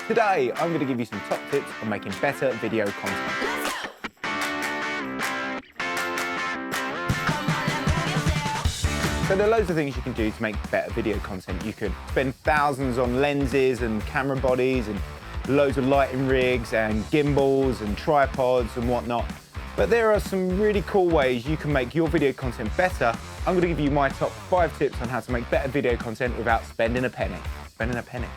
Today, I'm going to give you some top tips on making better video content. So there are loads of things you can do to make better video content. You can spend thousands on lenses and camera bodies and loads of lighting rigs and gimbals and tripods and whatnot. But there are some really cool ways you can make your video content better. I'm going to give you my top 5 tips on how to make better video content without spending a penny. Spending a penny.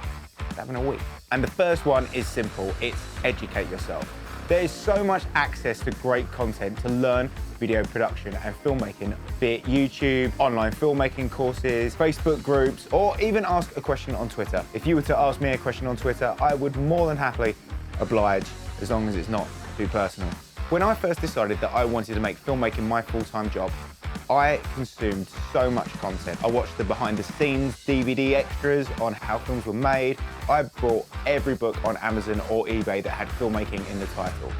Having a week. And the first one is simple. It's educate yourself. There is so much access to great content to learn video production and filmmaking, be it YouTube, online filmmaking courses, Facebook groups, or even ask a question on Twitter. If you were to ask me a question on Twitter, I would more than happily oblige, as long as it's not too personal. When I first decided that I wanted to make filmmaking my full-time job, I consumed so much content. I watched the behind-the-scenes DVD extras on how films were made. I bought every book on Amazon or eBay that had filmmaking in the title.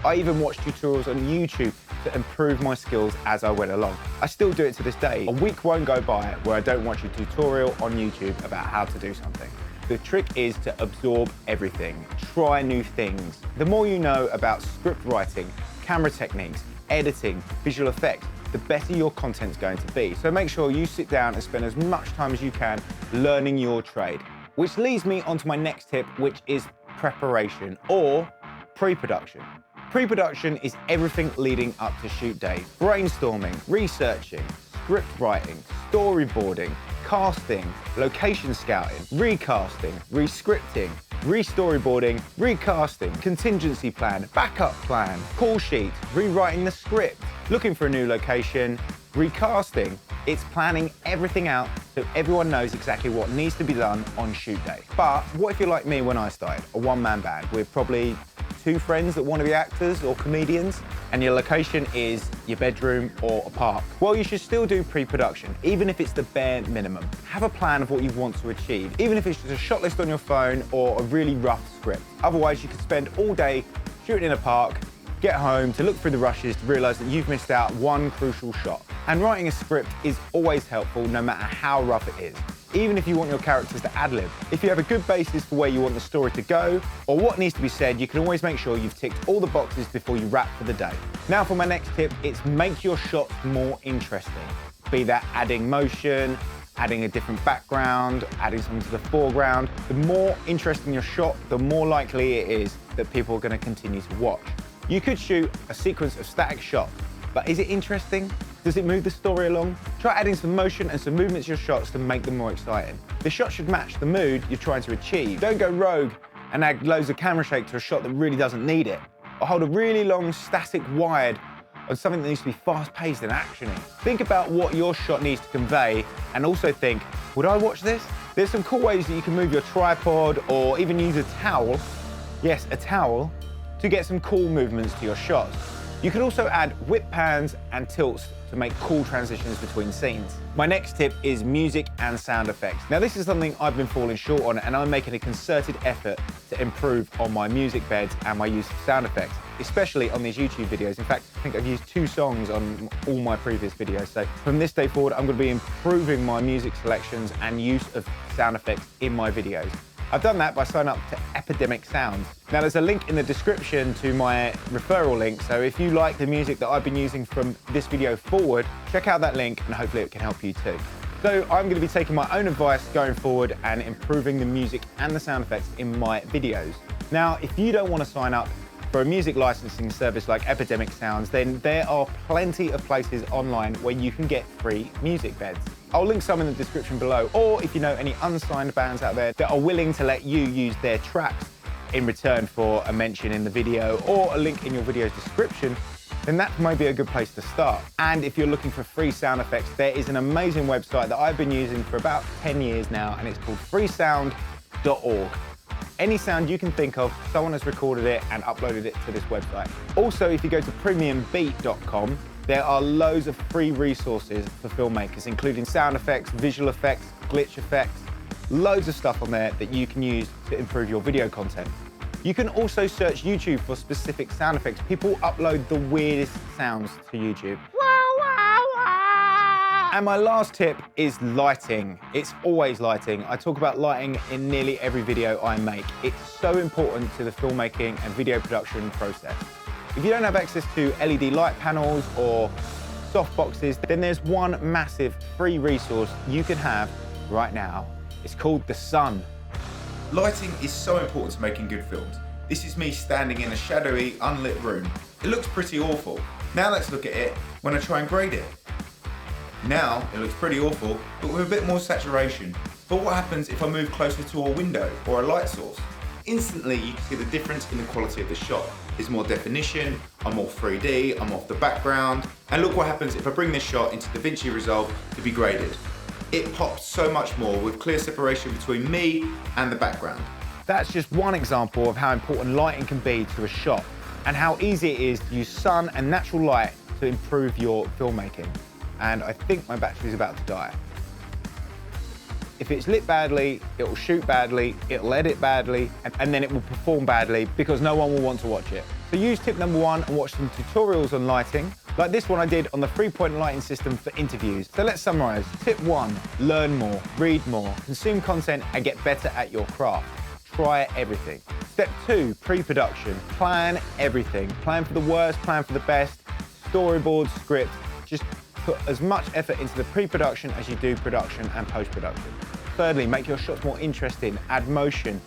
I even watched tutorials on YouTube to improve my skills as I went along. I still do it to this day. A week won't go by where I don't watch a tutorial on YouTube about how to do something. The trick is to absorb everything, try new things. The more you know about script writing, camera techniques, editing, visual effects, the better your content's going to be. So make sure you sit down and spend as much time as you can learning your trade. Which leads me on to my next tip, which is preparation or pre-production. Pre-production is everything leading up to shoot day. Brainstorming, researching, script writing, storyboarding, casting, location scouting, recasting, re-scripting, re-storyboarding, recasting, contingency plan, backup plan, call sheet, rewriting the script, looking for a new location, recasting. It's planning everything out so everyone knows exactly what needs to be done on shoot day. But what if you're like me when I started, a one-man band with probably 2 friends that want to be actors or comedians, and your location is your bedroom or a park? Well, you should still do pre-production, even if it's the bare minimum. Have a plan of what you want to achieve, even if it's just a shot list on your phone or a really rough script. Otherwise, you could spend all day shooting in a park, get home to look through the rushes to realise that you've missed out one crucial shot. And writing a script is always helpful, no matter how rough it is, even if you want your characters to ad-lib. If you have a good basis for where you want the story to go or what needs to be said, you can always make sure you've ticked all the boxes before you wrap for the day. Now for my next tip, it's make your shots more interesting. Be that adding motion, adding a different background, adding something to the foreground. The more interesting your shot, the more likely it is that people are going to continue to watch. You could shoot a sequence of static shots, but is it interesting? Does it move the story along? Try adding some motion and some movement to your shots to make them more exciting. The shot should match the mood you're trying to achieve. Don't go rogue and add loads of camera shake to a shot that really doesn't need it. Or hold a really long static wide on something that needs to be fast-paced and actiony. Think about what your shot needs to convey and also think, would I watch this? There's some cool ways that you can move your tripod or even use a towel, yes, a towel, to get some cool movements to your shots. You can also add whip pans and tilts to make cool transitions between scenes. My next tip is music and sound effects. Now this is something I've been falling short on, and I'm making a concerted effort to improve on my music beds and my use of sound effects, especially on these YouTube videos. In fact, I think I've used 2 songs on all my previous videos. So from this day forward, I'm going to be improving my music selections and use of sound effects in my videos. I've done that by signing up to Epidemic Sounds. Now there's a link in the description to my referral link, so if you like the music that I've been using from this video forward, check out that link and hopefully it can help you too. So I'm going to be taking my own advice going forward and improving the music and the sound effects in my videos. Now, if you don't want to sign up for a music licensing service like Epidemic Sounds, then there are plenty of places online where you can get free music beds. I'll link some in the description below, or if you know any unsigned bands out there that are willing to let you use their tracks in return for a mention in the video or a link in your video's description, then that may be a good place to start. And if you're looking for free sound effects, there is an amazing website that I've been using for about 10 years now, and it's called freesound.org. Any sound you can think of, someone has recorded it and uploaded it to this website. Also, if you go to premiumbeat.com, there are loads of free resources for filmmakers, including sound effects, visual effects, glitch effects, loads of stuff on there that you can use to improve your video content. You can also search YouTube for specific sound effects. People upload the weirdest sounds to YouTube. And my last tip is lighting. It's always lighting. I talk about lighting in nearly every video I make. It's so important to the filmmaking and video production process. If you don't have access to LED light panels or soft boxes, then there's one massive free resource you can have right now. It's called the sun. Lighting is so important to making good films. This is me standing in a shadowy, unlit room. It looks pretty awful. Now let's look at it when I try and grade it. Now it looks pretty awful, but with a bit more saturation. But what happens if I move closer to a window or a light source? Instantly you can see the difference in the quality of the shot. There's more definition, I'm more 3D, I'm off the background. And look what happens if I bring this shot into DaVinci Resolve to be graded. It pops so much more with clear separation between me and the background. That's just one example of how important lighting can be to a shot and how easy it is to use sun and natural light to improve your filmmaking. And I think my battery's about to die. If it's lit badly, it will shoot badly, it'll edit badly, and then it will perform badly because no one will want to watch it. So use tip number 1 and watch some tutorials on lighting, like this one I did on the 3-point lighting system for interviews. So let's summarize. Tip 1, learn more, read more, consume content and get better at your craft. Try everything. Step 2, pre-production. Plan everything. Plan for the worst, plan for the best, storyboard, script. Just put as much effort into the pre-production as you do production and post-production. Thirdly, make your shots more interesting, add motion,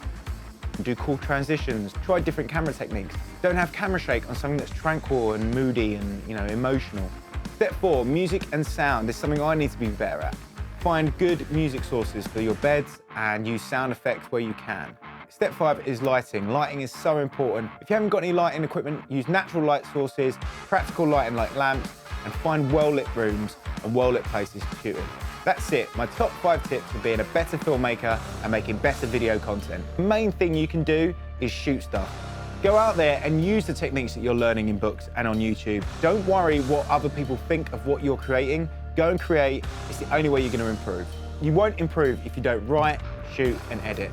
do cool transitions, try different camera techniques. Don't have camera shake on something that's tranquil and moody and, emotional. Step 4, music and sound. This is something I need to be better at. Find good music sources for your beds and use sound effects where you can. Step 5 is lighting. Lighting is so important. If you haven't got any lighting equipment, use natural light sources, practical lighting like lamps, and find well-lit rooms and well-lit places to shoot in. That's it, my top 5 tips for being a better filmmaker and making better video content. The main thing you can do is shoot stuff. Go out there and use the techniques that you're learning in books and on YouTube. Don't worry what other people think of what you're creating. Go and create. It's the only way you're going to improve. You won't improve if you don't write, shoot, and edit.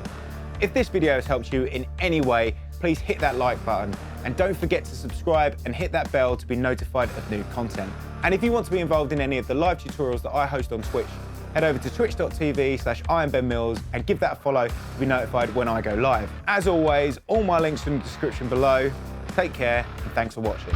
If this video has helped you in any way, please hit that like button and don't forget to subscribe and hit that bell to be notified of new content. And if you want to be involved in any of the live tutorials that I host on Twitch, head over to twitch.tv/IamBenMills and give that a follow to be notified when I go live. As always, all my links are in the description below. Take care and thanks for watching.